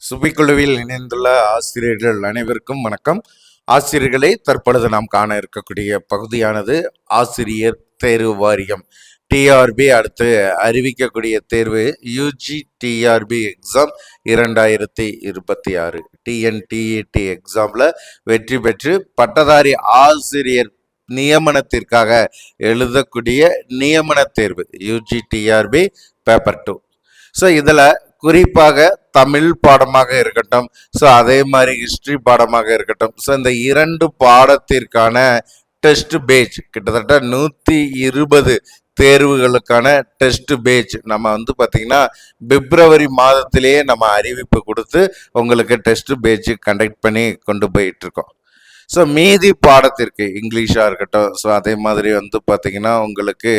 சுபிக்குழுவில் இணைந்துள்ள ஆசிரியர்கள் அனைவருக்கும் வணக்கம். ஆசிரியர்களே, தற்பொழுது நாம் காண இருக்கக்கூடிய பகுதியானது ஆசிரியர் தேர்வு வாரியம் டிஆர்பி அடுத்து அறிவிக்கக்கூடிய தேர்வு யூஜி டிஆர்பி எக்ஸாம் 2026 டிஎன்டிஇடி எக்ஸாம்ல வெற்றி பெற்று பட்டதாரி ஆசிரியர் நியமனத்திற்காக எழுதக்கூடிய நியமன தேர்வு யூஜி டிஆர்பி பேப்பர் 2. ஸோ இதில் குறிப்பாக தமிழ் பாடமாக இருக்கட்டும், ஸோ அதே மாதிரி ஹிஸ்ட்ரி பாடமாக இருக்கட்டும், ஸோ இந்த இரண்டு பாடத்திற்கான டெஸ்ட் பேஜ் கிட்டத்தட்ட 120 தேர்வுகளுக்கான டெஸ்ட் பேஜ் நம்ம பார்த்தீங்கன்னா பிப்ரவரி மாதத்திலேயே நம்ம அறிவிப்பு கொடுத்து உங்களுக்கு டெஸ்ட் பேஜ் கண்டக்ட் பண்ணி கொண்டு போயிட்டு இருக்கோம். ஸோ மீதி பாடத்திற்கு இங்கிலீஷாக இருக்கட்டும், ஸோ அதே மாதிரி பார்த்தீங்கன்னா உங்களுக்கு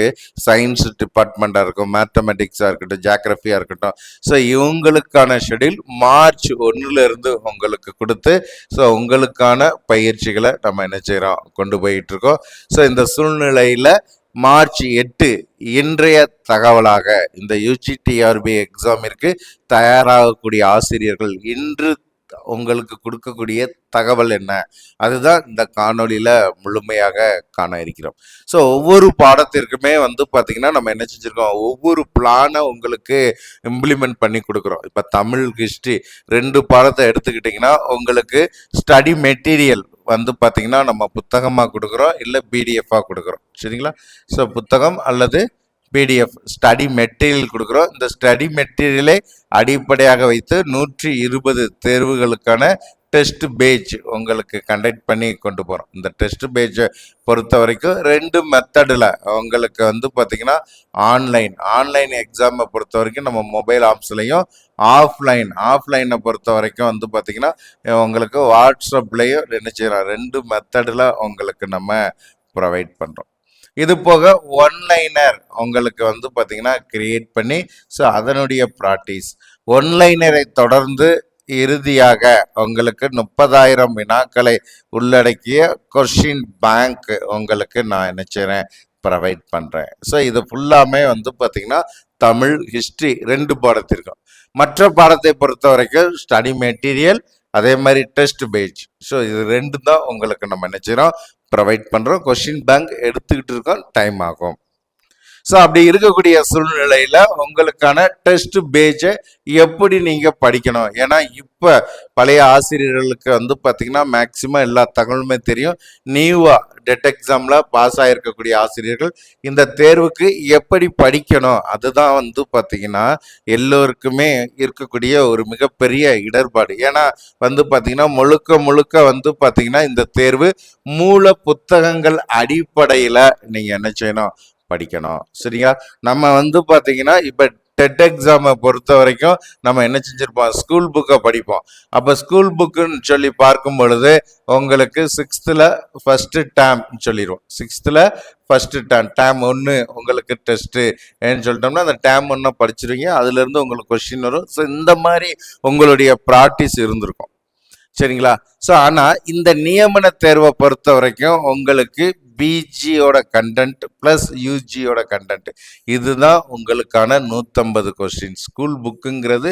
சயின்ஸ் டிபார்ட்மெண்ட்டாக இருக்கும், மேத்தமெட்டிக்ஸாக இருக்கட்டும், ஜியாகிரஃபியாக இருக்கட்டும், ஸோ இவங்களுக்கான ஷெடியூல் மார்ச் 1 உங்களுக்கு கொடுத்து ஸோ உங்களுக்கான பயிற்சிகளை நம்ம என்ன செய்கிறோம் கொண்டு போயிட்டு இருக்கோம். ஸோ இந்த சூழ்நிலையில் மார்ச் 8 இன்றைய தகவலாக இந்த யூஜிடிஆர்பி எக்ஸாமிற்கு தயாராகக்கூடிய ஆசிரியர்கள் இன்று உங்களுக்கு கொடுக்கக்கூடிய தகவல் என்ன, அதுதான் இந்த காணொலியில முழுமையாக காண இருக்கிறோம். ஸோ ஒவ்வொரு பாடத்திற்குமே பார்த்தீங்கன்னா நம்ம என்ன செஞ்சிருக்கோம், ஒவ்வொரு பிளானை உங்களுக்கு இம்ப்ளிமெண்ட் பண்ணி கொடுக்குறோம். இப்போ தமிழ் ஹிஸ்ட்ரி 2 பாடத்தை எடுத்துக்கிட்டிங்கன்னா உங்களுக்கு ஸ்டடி மெட்டீரியல் பார்த்தீங்கன்னா நம்ம புத்தகமாக கொடுக்குறோம், இல்லை பிடிஎஃபாக கொடுக்குறோம். சரிங்களா? ஸோ புத்தகம் அல்லது பிடிஎஃப் ஸ்டடி மெட்டீரியல் கொடுக்குறோம். இந்த ஸ்டடி மெட்டீரியலை அடிப்படையாக வைத்து 120 தேர்வுகளுக்கான டெஸ்ட் பேஜ் உங்களுக்கு கண்டக்ட் பண்ணி கொண்டு போகிறோம். இந்த டெஸ்ட் பேஜை பொறுத்த வரைக்கும் 2 மெத்தடில் உங்களுக்கு ஆன்லைன் எக்ஸாமை பொறுத்த வரைக்கும் நம்ம மொபைல் ஆப்ஸ்லையும், ஆஃப்லைனை பொறுத்த வரைக்கும் பார்த்தீங்கன்னா உங்களுக்கு வாட்ஸ்அப்லேயும் என்ன செய்யலாம், 2 மெத்தடில் உங்களுக்கு நம்ம ப்ரொவைட் பண்ணுறோம். இது போக ஒன்லைனர் உங்களுக்கு பார்த்தீங்கன்னா கிரியேட் பண்ணி ஸோ அதனுடைய ப்ராக்டிஸ் ஒன்லைனரை தொடர்ந்து இறுதியாக உங்களுக்கு 30,000 வினாக்களை உள்ளடக்கிய கொஸ்டின் பேங்க் உங்களுக்கு நான் என்ன செய்கிறேன் ப்ரொவைட் பண்ணுறேன். ஸோ இது ஃபுல்லாமே பார்த்தீங்கன்னா தமிழ் ஹிஸ்ட்ரி 2 பாடத்திற்கும். மற்ற பாடத்தை பொறுத்த வரைக்கும் ஸ்டடி மெட்டீரியல் அதே மாதிரி டெஸ்ட் பேஜ். ஸோ இது 2 தான் உங்களுக்கு நம்ம என்ன செய்கிறோம் ப்ரொவைட் பண்ணுறோம். கொஸ்டின் பேங்க் எடுத்துக்கிட்டு இருக்கோம், டைம் ஆகும். ஸோ அப்படி இருக்கக்கூடிய சூழ்நிலையில் உங்களுக்கான டெஸ்ட் பேஜை எப்படி நீங்கள் படிக்கணும், ஏன்னா இப்போ பழைய ஆசிரியர்களுக்கு பார்த்தீங்கன்னா மேக்சிமம் எல்லா தகவலுமே தெரியும். நியூவாக டெட் எக்ஸாமில் பாஸ் ஆகிருக்கக்கூடிய ஆசிரியர்கள் இந்த தேர்வுக்கு எப்படி படிக்கணும், அதுதான் பார்த்தீங்கன்னா எல்லோருக்குமே இருக்கக்கூடிய ஒரு மிகப்பெரிய இடர்பாடு. ஏன்னா பார்த்தீங்கன்னா முழுக்க பார்த்தீங்கன்னா இந்த தேர்வு மூல புத்தகங்கள் அடிப்படையில் நீங்கள் என்ன செய்யணும் படிக்கணும். சரியா? நம்ம பார்த்தீங்கன்னா இப்போ டெட் எக்ஸாமை பொறுத்த வரைக்கும் நம்ம என்ன செஞ்சிருப்போம், ஸ்கூல் புக்கை படிப்போம். அப்போ ஸ்கூல் புக்குன்னு சொல்லி பார்க்கும் பொழுது உங்களுக்கு 6th ஃபர்ஸ்ட் டேம் சொல்லிடுவோம். 6th ஃபர்ஸ்ட் டேம் 1 உங்களுக்கு டெஸ்ட்டு ஏன்னு சொல்லிட்டோம்னா அந்த டேம் 1 படிச்சிருவீங்க, அதுலேருந்து உங்களுக்கு கொஸ்டின் வரும். ஸோ இந்த மாதிரி உங்களுடைய ப்ராக்டிஸ் இருந்திருக்கும். சரிங்களா? ஸோ ஆனால் இந்த நியமன தேர்வை பொறுத்த வரைக்கும் உங்களுக்கு பிஜியோட கண்டென்ட் ப்ளஸ் யூஜியோட கண்டென்ட் இதுதான் உங்களுக்கான 150 கொஸ்டின். ஸ்கூல் புக்குங்கிறது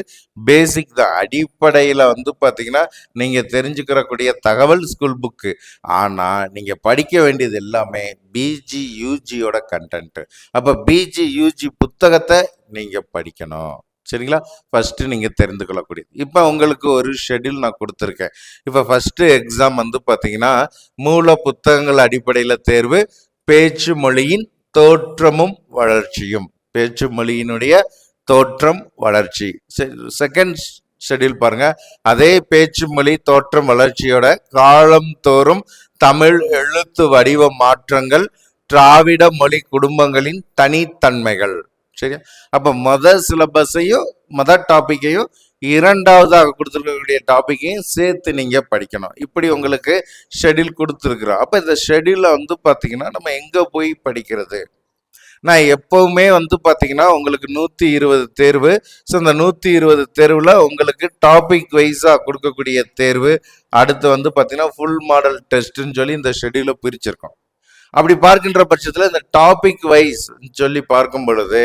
பேசிக் தான், அடிப்படையில் பார்த்தீங்கன்னா நீங்கள் தெரிஞ்சுக்கிறக்கூடிய தகவல் ஸ்கூல் புக்கு. ஆனால் நீங்கள் படிக்க வேண்டியது எல்லாமே பிஜி யூஜியோட கண்டென்ட். அப்போ பிஜி யூஜி புத்தகத்தை நீங்கள் படிக்கணும். சரிங்களா? ஃபர்ஸ்ட் நீங்கள் தெரிந்து கொள்ளக்கூடியது. இப்போ உங்களுக்கு ஒரு ஷெட்யூல் நான் கொடுத்துருக்கேன். இப்போ ஃபர்ஸ்ட் எக்ஸாம் பார்த்தீங்கன்னா மூல புத்தகங்கள் அடிப்படையில் தேர்வு, பேச்சு மொழியின் தோற்றமும் வளர்ச்சியும், பேச்சு மொழியினுடைய தோற்றம் வளர்ச்சி. செகண்ட் ஷெட்யூல் பாருங்க, அதே பேச்சு மொழி தோற்றம் வளர்ச்சியோட காலம் தோறும் தமிழ் எழுத்து வடிவ மாற்றங்கள், திராவிட மொழி குடும்பங்களின் தனித்தன்மைகள். சரியா? அப்போ சிலபஸையும் டாப்பிக்கையும் 2வதாக கொடுத்துருக்கக்கூடிய டாப்பிக்கையும் சேர்த்து நீங்கள் படிக்கணும். இப்படி உங்களுக்கு ஷெட்யூல் கொடுத்துருக்குறோம். அப்போ இந்த ஷெட்யூலில் பார்த்தீங்கன்னா நம்ம எங்கே போய் படிக்கிறது, நான் எப்பவுமே பார்த்தீங்கன்னா உங்களுக்கு 120 தேர்வு. ஸோ இந்த 120 தேர்வில் உங்களுக்கு டாபிக் வைஸாக கொடுக்கக்கூடிய தேர்வு, அடுத்து பார்த்தீங்கன்னா ஃபுல் மாடல் டெஸ்ட்டுன்னு சொல்லி இந்த ஷெட்யூலை பிரிச்சிருக்கோம். அப்படி பார்க்கின்ற பட்சத்தில் இந்த டாபிக் வைஸ் சொல்லி பார்க்கும் பொழுது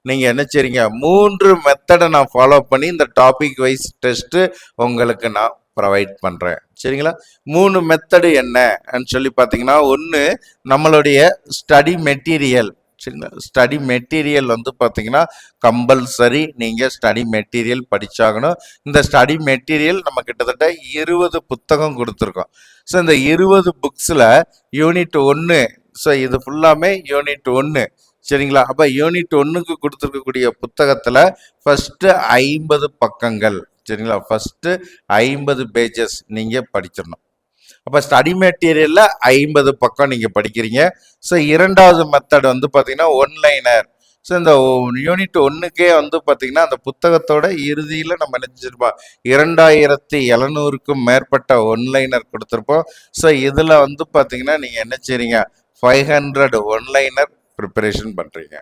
நீங்கள் என்ன செய்றீங்க, 3 மெத்தடை நான் ஃபாலோ பண்ணி இந்த டாபிக் வைஸ் டெஸ்ட்டு உங்களுக்கு நான் ப்ரொவைட் பண்ணுறேன். சரிங்களா? 3 மெத்தடு என்னன்னு சொல்லி பார்த்தீங்கன்னா, ஒன்று நம்மளுடைய ஸ்டடி மெட்டீரியல். சரிங்களா? ஸ்டடி மெட்டீரியல் வந்து பார்த்தீங்கன்னா கம்பல்சரி நீங்கள் ஸ்டடி மெட்டீரியல் படித்தாகணும். இந்த ஸ்டடி மெட்டீரியல் நம்ம கிட்டத்தட்ட 20 புத்தகம் கொடுத்துருக்கோம். ஸோ இந்த 20 புக்ஸில் யூனிட் 1, ஸோ இது ஃபுல்லாமே யூனிட் 1. சரிங்களா? அப்போ யூனிட் 1க்கு கொடுத்துருக்கக்கூடிய புத்தகத்தில் ஃபஸ்ட்டு 50 பக்கங்கள். சரிங்களா? ஃபஸ்ட்டு 50 பேஜஸ் நீங்கள் படிச்சிடணும். அப்போ ஸ்டடி மெட்டீரியலில் 50 பக்கம் நீங்கள் படிக்கிறீங்க. ஸோ இரண்டாவது மெத்தட் வந்து பார்த்தீங்கன்னா ஒன்லைனர். ஸோ இந்த யூனிட் 1க்கே வந்து பார்த்தீங்கன்னா அந்த புத்தகத்தோட இறுதியில் நம்ம நினச்சிருப்போம் 2700க்கும் மேற்பட்ட ஒன்லைனர் கொடுத்துருப்போம். ஸோ இதில் வந்து பார்த்தீங்கன்னா நீங்கள் என்ன செய்றீங்க, 500 ஒன்லைனர் ப்ரிப்பரேஷன் பண்ணுறீங்க.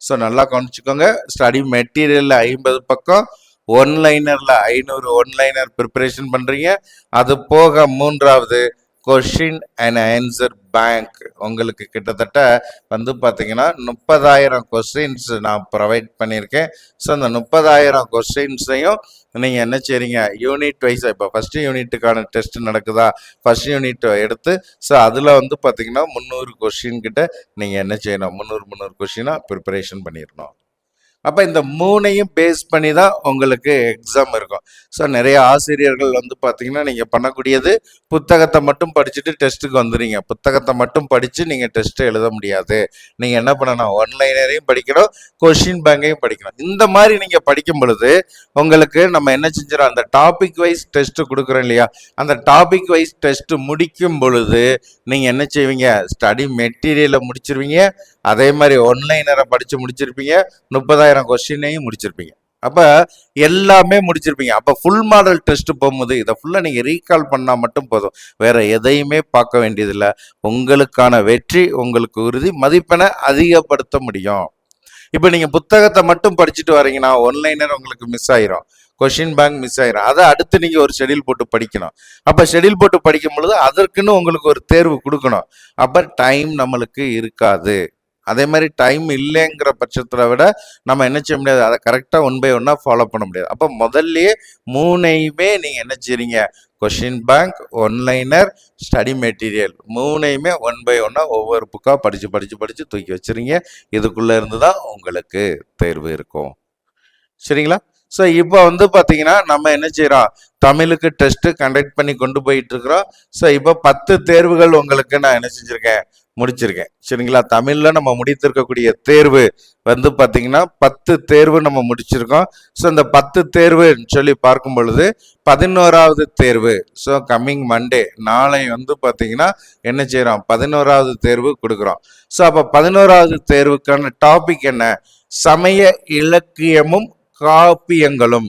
ஸோ நல்லா கவனிச்சுக்கோங்க. ஸ்டடி மெட்டீரியலில் 50 பக்கம், ஒன்லைனரில் 500 ஒன்லைனர் ப்ரிப்பரேஷன் பண்ணுறீங்க. அது போக மூன்றாவது கொஷின் அண்ட் ஆன்சர் பேங்க். உங்களுக்கு கிட்டத்தட்ட வந்து பார்த்தீங்கன்னா 30,000 கொஸ்டின்ஸ் நான் ப்ரொவைட் பண்ணியிருக்கேன். ஸோ அந்த 30,000 கொஸ்டின்ஸையும் நீங்கள் என்ன செய்றீங்க, யூனிட் வைஸ் இப்போ ஃபஸ்ட்டு யூனிட்டுக்கான டெஸ்ட் நடக்குதா, ஃபஸ்ட் யூனிட் எடுத்து ஸோ அதில் வந்து பார்த்தீங்கன்னா 300 கொஸ்டின் கிட்ட நீங்கள் என்ன செய்யணும், 300 கொஸ்டினாக ப்ரிப்பரேஷன் பண்ணிடணும். அப்போ இந்த 3ஐயும் பேஸ் பண்ணி தான் உங்களுக்கு எக்ஸாம் இருக்கும். ஸோ நிறைய ஆசிரியர்கள் வந்து பார்த்தீங்கன்னா நீங்கள் பண்ணக்கூடியது புத்தகத்தை மட்டும் படிச்சுட்டு டெஸ்ட்டுக்கு வந்துடுறீங்க. புத்தகத்தை மட்டும் படித்து நீங்கள் டெஸ்ட்டு எழுத முடியாது. நீங்கள் என்ன பண்ணணும், ஒன்லைனரையும் படிக்கணும், கொஷின் பேங்கையும் படிக்கணும். இந்த மாதிரி நீங்கள் படிக்கும் பொழுது உங்களுக்கு நம்ம என்ன செஞ்சிடும், அந்த டாபிக் வைஸ் டெஸ்ட்டு கொடுக்குறோம் இல்லையா, அந்த டாபிக் வைஸ் டெஸ்ட்டு முடிக்கும் பொழுது நீங்கள் என்ன செய்வீங்க, ஸ்டடி மெட்டீரியலை முடிச்சிருவீங்க, அதே மாதிரி ஒன்லைனரை படித்து முடிச்சிருப்பீங்க, 30,000 கொஸ்டினையும் முடிச்சிருப்பீங்க. அப்போ எல்லாமே முடிச்சிருப்பீங்க. அப்போ ஃபுல் மாடல் டெஸ்ட் போகும்போது இதை ஃபுல்லாக நீங்கள் ரீகால் பண்ணால் மட்டும் போதும், வேற எதையுமே பார்க்க வேண்டியதில்லை. உங்களுக்கான வெற்றி உங்களுக்கு உறுதி, மதிப்பெண்ணை அதிகப்படுத்த முடியும். இப்போ நீங்கள் புத்தகத்தை மட்டும் படிச்சுட்டு வரீங்கன்னா ஒன்லைனர் உங்களுக்கு மிஸ் ஆயிரும், கொஷின் பேங்க் மிஸ் ஆயிரும். அதை அடுத்து நீங்கள் ஒரு ஷெடியூல் போட்டு படிக்கணும். அப்போ ஷெடியூல் போட்டு படிக்கும் பொழுது அதற்குன்னு உங்களுக்கு ஒரு தேர்வு கொடுக்கணும். அப்போ டைம் நம்மளுக்கு இருக்காது. அதே மாதிரி டைம் இல்லைங்கிற பட்சத்தில் விட நம்ம என்ன செய்ய முடியாது, அதை கரெக்டாக 1 by 1 ஃபாலோ பண்ண முடியாது. அப்போ முதல்லையே 3ஐயுமே நீங்கள் என்ன செய்றீங்க, question bank, one liner, study material 3ஐயுமே 1 by 1 ஒவ்வொரு புக்காக படித்து படித்து படித்து தூக்கி வச்சுருங்க. இதுக்குள்ளே இருந்து தான் உங்களுக்கு தேர்வு இருக்கும். சரிங்களா? ஸோ இப்போ வந்து பார்த்தீங்கன்னா நம்ம என்ன செய்கிறோம், தமிழுக்கு டெஸ்ட்டு கண்டக்ட் பண்ணி கொண்டு போயிட்டு இருக்கிறோம். ஸோ இப்போ 10 தேர்வுகள் உங்களுக்கு நான் என்ன செஞ்சுருக்கேன், முடிச்சிருக்கேன். சரிங்களா? தமிழில் நம்ம முடித்திருக்கக்கூடிய தேர்வு வந்து பார்த்தீங்கன்னா 10 தேர்வு நம்ம முடிச்சிருக்கோம். ஸோ இந்த 10 தேர்வுன்னு சொல்லி பார்க்கும் பொழுது 11வது தேர்வு, ஸோ கம்மிங் மண்டே நாளை வந்து பார்த்தீங்கன்னா என்ன செய்கிறோம், 11வது தேர்வு கொடுக்குறோம். ஸோ அப்போ 11வது தேர்வுக்கான டாபிக் என்ன, சமய இலக்கியமும் காப்பியங்களும்.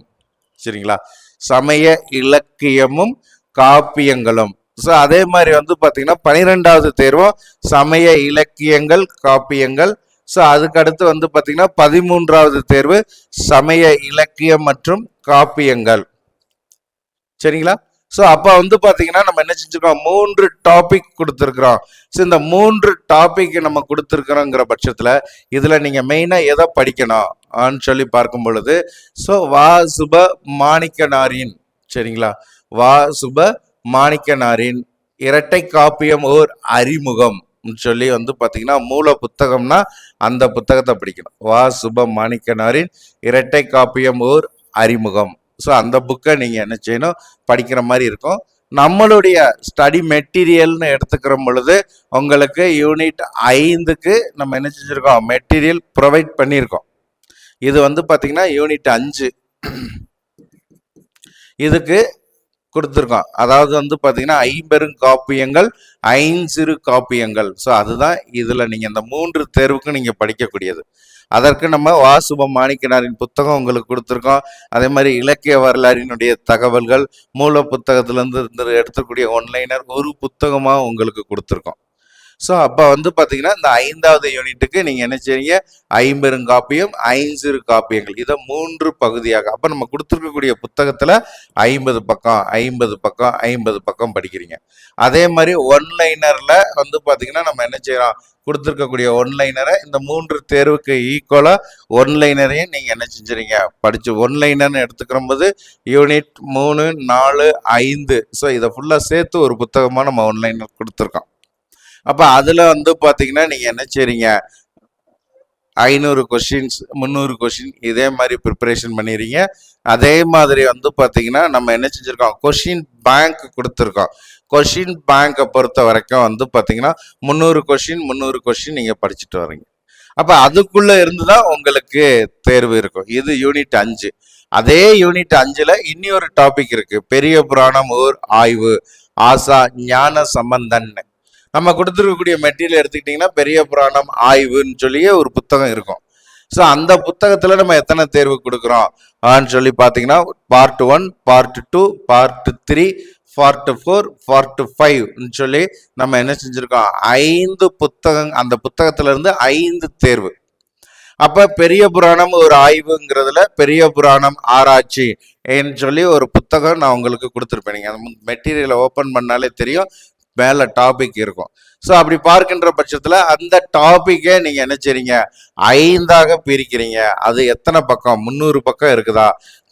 சரிங்களா? சமய இலக்கியமும் காப்பியங்களும். ஸோ அதே மாதிரி வந்து பார்த்தீங்கன்னா 12வது தேர்வும் சமய இலக்கியங்கள் காப்பியங்கள். ஸோ அதுக்கு அடுத்து வந்து பார்த்தீங்கன்னா 13வது தேர்வு சமய இலக்கியம் மற்றும் காப்பியங்கள். சரிங்களா? ஸோ அப்போ வந்து பார்த்தீங்கன்னா நம்ம என்ன செஞ்சுருக்கோம், 3 டாபிக் கொடுத்துருக்குறோம். ஸோ இந்த 3 டாபிக் நம்ம கொடுத்துருக்குறோங்கிற பட்சத்தில் இதில் நீங்கள் மெயினாக எதை படிக்கணும் சொல்லி பார்க்கும் பொழுது, ஸோ வா சுப மாணிக்கனாரின், சரிங்களா, வா சுப மாணிக்கனாரின் இரட்டை காப்பியம் ஓர் அறிமுகம் சொல்லி வந்து பார்த்தீங்கன்னா மூல புத்தகம்னா அந்த புத்தகத்தை படிக்கணும். வா சுப மாணிக்கனாரின் இரட்டை காப்பியம் ஓர் அறிமுகம். ஸோ அந்த புக்கை நீங்கள் என்ன செய்யணும், படிக்கிற மாதிரி இருக்கும். நம்மளுடைய ஸ்டடி மெட்டீரியல்னு எடுத்துக்கிற பொழுது உங்களுக்கு யூனிட் 5க்கு நம்ம என்ன செஞ்சுருக்கோம், மெட்டீரியல் ப்ரொவைட் பண்ணியிருக்கோம். இது வந்து பார்த்தீங்கன்னா யூனிட் 5 இதுக்கு கொடுத்துருக்கோம். அதாவது வந்து பார்த்தீங்கன்னா 50 காப்பியங்கள் 5 காப்பியங்கள். ஸோ அதுதான் இதில் நீங்கள் இந்த 3 தேர்வுக்கு நீங்கள் படிக்கக்கூடியது. அதற்கு நம்ம வா சுப மாணிக்கனாரின் புத்தகம் உங்களுக்கு கொடுத்துருக்கோம். அதே மாதிரி இலக்கிய வரலாறினுடைய தகவல்கள் மூல புத்தகத்திலேருந்து எடுத்துக்கூடிய ஒன்லைனர் ஒரு புத்தகமாக உங்களுக்கு கொடுத்துருக்கோம். ஸோ அப்போ வந்து பார்த்தீங்கன்னா இந்த 5வது யூனிட்டுக்கு நீங்கள் என்ன செய்றீங்க, ஐம்பெருங்காப்பியம், ஐஞ்சிறு காப்பியங்கள் இதை 3 பகுதியாக. அப்போ நம்ம கொடுத்துருக்கக்கூடிய புத்தகத்தில் 50 பக்கம் 50 பக்கம் 50 பக்கம் படிக்கிறீங்க. அதே மாதிரி ஒன்லைனரில் வந்து பார்த்தீங்கன்னா நம்ம என்ன செய்கிறோம், கொடுத்துருக்கக்கூடிய ஒன்லைனரை இந்த 3 தேர்வுக்கு ஈக்குவலாக ஒன்லைனரையும் நீங்கள் என்ன செஞ்சுறீங்க, படித்து ஒன்லைனர்னு எடுத்துக்கிற போது யூனிட் 3, 4, 5 ஸோ இதை ஃபுல்லாக சேர்த்து ஒரு புத்தகமாக நம்ம ஒன்லைனர் கொடுத்துருக்கோம். அப்போ அதில் வந்து பார்த்தீங்கன்னா நீங்கள் என்ன செய்றீங்க, 500 கொஷின்ஸ் 300 கொஷின் இதே மாதிரி ப்ரிப்பரேஷன் பண்ணிடுறீங்க. அதே மாதிரி வந்து பார்த்தீங்கன்னா நம்ம என்ன செஞ்சுருக்கோம், கொஷின் பேங்க் கொடுத்துருக்கோம். கொஷின் பேங்கை பொறுத்த வரைக்கும் வந்து பார்த்தீங்கன்னா 300 கொஷின் 300 கொஷின் நீங்கள் படிச்சுட்டு வரீங்க. அப்போ அதுக்குள்ளே இருந்து தான் உங்களுக்கு தேர்வு இருக்கும். இது யூனிட் 5. அதே யூனிட் 5ல் இனி ஒரு டாபிக் இருக்கு, பெரிய புராணம் ஓர் ஆய்வு, ஆசா ஞான சம்பந்தன். நம்ம கொடுத்துருக்கக்கூடிய மெட்டீரியல் எடுத்துக்கிட்டிங்கன்னா பெரிய புராணம் ஆய்வுன்னு சொல்லியே ஒரு புத்தகம் இருக்கும். ஸோ அந்த புத்தகத்தில் நம்ம எத்தனை தேர்வு கொடுக்குறோம் சொல்லி பார்த்தீங்கன்னா part 1, part 2, part 3, part 4, part 5ன்னு சொல்லி நம்ம என்ன செஞ்சுருக்கோம், 5 புத்தகம். அந்த புத்தகத்துல இருந்து 5 தேர்வு. அப்ப பெரிய புராணம் ஒரு ஆய்வுங்கிறதுல பெரிய புராணம் ஆராய்ச்சி சொல்லி ஒரு புத்தகம் நான் உங்களுக்கு கொடுத்துருப்பேன். நீங்க அந்த மெட்டீரியலை ஓப்பன் பண்ணாலே தெரியும், மேல டாபிக் இருக்கும். ஸோ அப்படி பார்க்கின்ற பட்சத்தில் அந்த டாப்பிக்கே நீங்கள் என்ன செய்றீங்க, 5ஆக பிரிக்கிறீங்க. அது எத்தனை பக்கம், 300 பக்கம் இருக்குதா,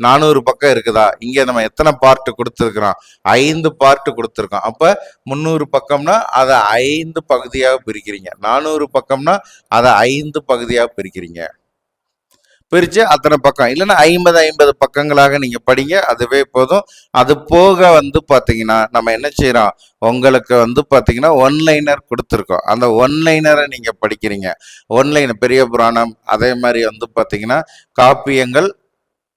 400 பக்கம் இருக்குதா, இங்கே நம்ம எத்தனை பார்ட் கொடுத்துருக்குறோம், 5 பார்ட் கொடுத்துருக்கோம். அப்போ 300 பக்கம்னா அதை 5 பகுதியாக பிரிக்கிறீங்க, 400 பக்கம்னா அதை 5 பகுதியாக பிரிக்கிறீங்க. பிரித்து அத்தனை பக்கம் இல்லைன்னா 50 பக்கங்களாக நீங்கள் படிங்க, அதுவே போதும். அது போக வந்து பார்த்தீங்கன்னா நம்ம என்ன செய்கிறோம், உங்களுக்கு வந்து பார்த்தீங்கன்னா ஒன்லைனர் கொடுத்துருக்கோம். அந்த ஒன்லைனரை நீங்கள் படிக்கிறீங்க. ஒன்லைனர் பெரிய புராணம், அதே மாதிரி வந்து பார்த்தீங்கன்னா காப்பியங்கள்,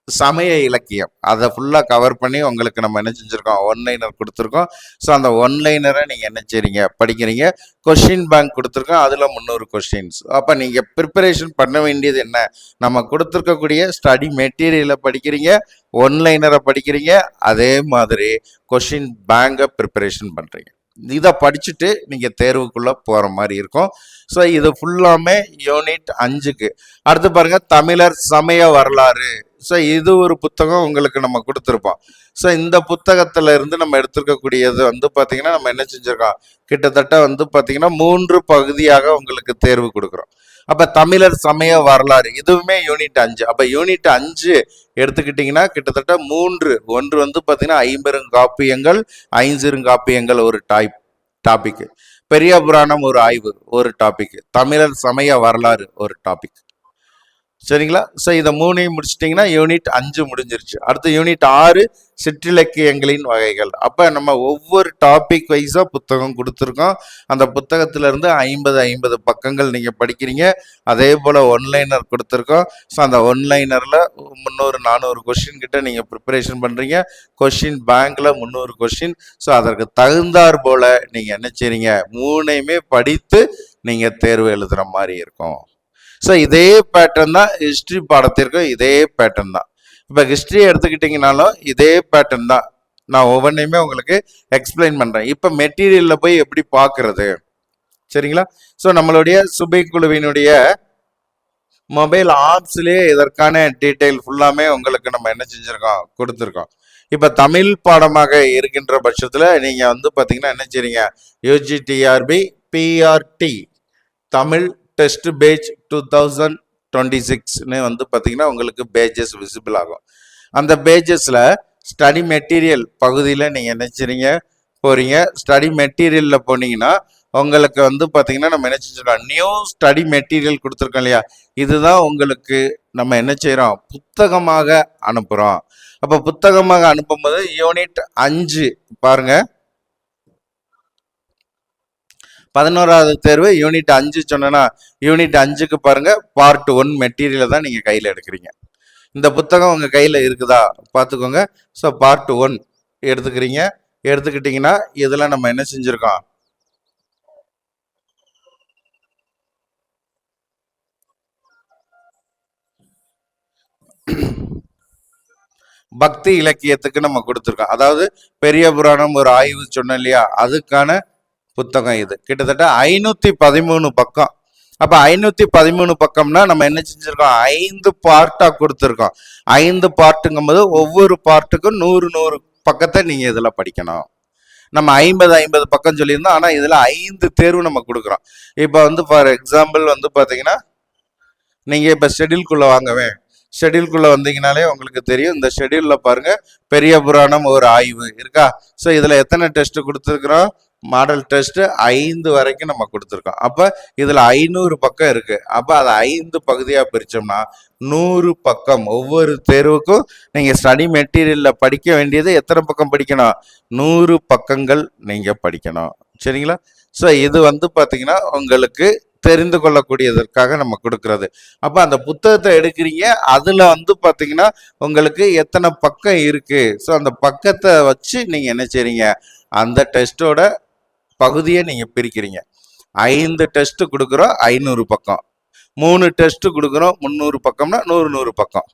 சமய இலக்கியம், அதை ஃபுல்லாக கவர் பண்ணி உங்களுக்கு நம்ம என்ன செஞ்சுருக்கோம், ஒன்லைனர் கொடுத்துருக்கோம். ஸோ அந்த ஒன்லைனரை நீங்கள் என்ன செய்றீங்க, படிக்கிறீங்க. கொஷின் பேங்க் கொடுத்துருக்கோம், அதில் 300 கொஷின்ஸ். அப்போ நீங்கள் ப்ரிப்பரேஷன் பண்ண வேண்டியது என்ன, நம்ம கொடுத்துருக்கக்கூடிய ஸ்டடி மெட்டீரியலை படிக்கிறீங்க, ஒன்லைனரை படிக்கிறீங்க, அதே மாதிரி கொஷின் பேங்கை ப்ரிப்பரேஷன் பண்ணுறீங்க. இதை படிச்சுட்டு நீங்கள் தேர்வுக்குள்ளே போகிற மாதிரி இருக்கும். ஸோ இது ஃபுல்லாமே யூனிட் 5க்கு. அடுத்து பாருங்கள், தமிழர் சமய வரலாறு. ஸோ இது ஒரு புத்தகம் உங்களுக்கு நம்ம கொடுத்துருப்போம். ஸோ இந்த புத்தகத்துல இருந்து நம்ம எடுத்துருக்கக்கூடியது வந்து பார்த்தீங்கன்னா நம்ம என்ன செஞ்சுருக்கோம், கிட்டத்தட்ட வந்து பார்த்தீங்கன்னா 3 பகுதியாக உங்களுக்கு தேர்வு கொடுக்குறோம். அப்போ தமிழர் சமய வரலாறு இதுவுமே யூனிட் 5. அப்போ யூனிட் 5 எடுத்துக்கிட்டிங்கன்னா கிட்டத்தட்ட 3, ஒன்று வந்து பார்த்தீங்கன்னா ஐம்பெருங்காப்பியங்கள், ஐஞ்சிறுங்காப்பியங்கள் ஒரு டாபிக், பெரிய புராணம் ஒரு ஆய்வு ஒரு டாபிக், தமிழர் சமய வரலாறு ஒரு டாபிக். சரிங்களா? ஸோ இதை 3ஐயும் முடிச்சிட்டிங்கன்னா யூனிட் 5 முடிஞ்சிருச்சு. அடுத்து யூனிட் 6 சிற்றிலக்கியங்களின் வகைகள். அப்போ நம்ம ஒவ்வொரு டாபிக் வைஸாக புத்தகம் கொடுத்துருக்கோம். அந்த புத்தகத்திலேருந்து 50 பக்கங்கள் நீங்கள் படிக்கிறீங்க. அதே போல் ஒன்லைனர் கொடுத்துருக்கோம். ஸோ அந்த ஒன்லைனரில் 300 400 கொஷின் கிட்ட நீங்கள் ப்ரிப்பரேஷன் பண்ணுறீங்க. கொஷின் பேங்க்கில் 300 கொஷின். ஸோ அதற்கு தகுந்தாற் போல் நீங்கள் என்ன செய்றீங்க, 3ஐயுமே படித்து நீங்கள் தேர்வு எழுதுகிற மாதிரி இருக்கும். ஸோ இதே பேட்டர்ன் தான் ஹிஸ்ட்ரி பாடத்திற்கும், இதே பேட்டர்ன் தான். இப்போ ஹிஸ்ட்ரி எடுத்துக்கிட்டிங்கனாலும் இதே பேட்டர்ன் தான். நான் ஒவ்வொன்றையுமே உங்களுக்கு எக்ஸ்பிளைன் பண்ணுறேன். இப்போ மெட்டீரியலில் போய் எப்படி பார்க்குறது, சரிங்களா? ஸோ நம்மளுடைய சுபை குழுவினுடைய மொபைல் ஆப்ஸ்லேயே இதற்கான டீட்டெயில் ஃபுல்லாமே உங்களுக்கு நம்ம என்ன செஞ்சுருக்கோம், கொடுத்துருக்கோம். இப்போ தமிழ் பாடமாக இருக்கின்ற பட்சத்தில் நீங்கள் வந்து பார்த்தீங்கன்னா என்ன செய்றீங்க, UGTRB PRT Tamil test page 2026ன்னு வந்து பார்த்தீங்கன்னா உங்களுக்கு பேஜஸ் விசிபிள் ஆகும். அந்த பேஜஸில் ஸ்டடி மெட்டீரியல் பகுதியில் நீங்கள் என்ன செய்றீங்க, போகிறீங்க. ஸ்டடி மெட்டீரியலில் போனீங்கன்னா உங்களுக்கு வந்து பார்த்தீங்கன்னா நம்ம என்ன செஞ்சுருக்கோம், நியூ ஸ்டடி மெட்டீரியல் கொடுத்துருக்கோம் இல்லையா, இதுதான் உங்களுக்கு நம்ம என்ன செய்கிறோம், புத்தகமாக அனுப்புகிறோம். அப்போ புத்தகமாக அனுப்பும்போது யூனிட் 5 பாருங்கள், 11வது தேர்வு யூனிட் 5 சொன்னா, யூனிட் 5க்கு பாருங்க, பார்ட் 1 மெட்டீரியலை தான் நீங்க கையில எடுக்கிறீங்க. இந்த புத்தகம் உங்க கையில இருக்குதா பார்த்துக்கோங்க. ஸோ பார்ட் 1 எடுத்துக்கிறீங்க. எடுத்துக்கிட்டீங்கன்னா இதெல்லாம் நம்ம என்ன செஞ்சிருக்கோம், பக்தி இலக்கியத்துக்கு நம்ம கொடுத்துருக்கோம். அதாவது பெரிய புராணம் ஒரு ஆய்வு சொன்னோம் இல்லையா, அதுக்கான புத்தகம் இது கிட்டத்தட்ட 513 பக்கம். அப்ப 513 பக்கம்னா நம்ம என்ன செஞ்சிருக்கோம், 5 பார்ட்டா கொடுத்துருக்கோம். 5 பார்ட்டுங்கும் போது ஒவ்வொரு பார்ட்டுக்கும் 100 பக்கத்தை நீங்க இதுல படிக்கணும். நம்ம 50 பக்கம் சொல்லியிருந்தோம். ஆனா இதுல 5 தேர்வு நம்ம கொடுக்குறோம். இப்ப வந்து ஃபார் எக்ஸாம்பிள் வந்து பாத்தீங்கன்னா, நீங்க இப்ப ஷெட்யூல்குள்ள வாங்கவே, ஷெட்யூல்குள்ள வந்தீங்கனாலே உங்களுக்கு தெரியும். இந்த ஷெட்யூல்ல பாருங்க, பெரிய புராணம் ஒரு ஆய்வு இருக்கா. ஸோ இதுல எத்தனை டெஸ்ட் கொடுத்துருக்குறோம், மாடல் டெஸ்ட் 5 வரைக்கும் நம்ம கொடுத்துருக்கோம். அப்ப இதுல 500 பக்கம் இருக்கு. அப்ப அதை 5 பகுதியா பிரிச்சோம்னா 100 பக்கம். ஒவ்வொரு தேர்வுக்கும் நீங்க ஸ்டடி மெட்டீரியல்ல படிக்க வேண்டியது எத்தனை பக்கம் படிக்கணும், 100 பக்கங்கள் நீங்க படிக்கணும். சரிங்களா. ஸோ இது வந்து பாத்தீங்கன்னா உங்களுக்கு தெரிந்து கொள்ளக்கூடியதற்காக நம்ம கொடுக்கறது. அப்ப அந்த புத்தகத்தை எடுக்கிறீங்க, அதுல வந்து பாத்தீங்கன்னா உங்களுக்கு எத்தனை பக்கம் இருக்கு. ஸோ அந்த பக்கத்தை வச்சு நீங்க என்ன செய்றீங்க, அந்த டெஸ்டோட பகுதியை நீங்க பிரிக்கிறீங்க. 5 டெஸ்ட் கொடுக்குறோம், 500 பக்கம். 3 டெஸ்ட் கொடுக்குறோம், 300 பக்கம்னா 100 பக்கம்.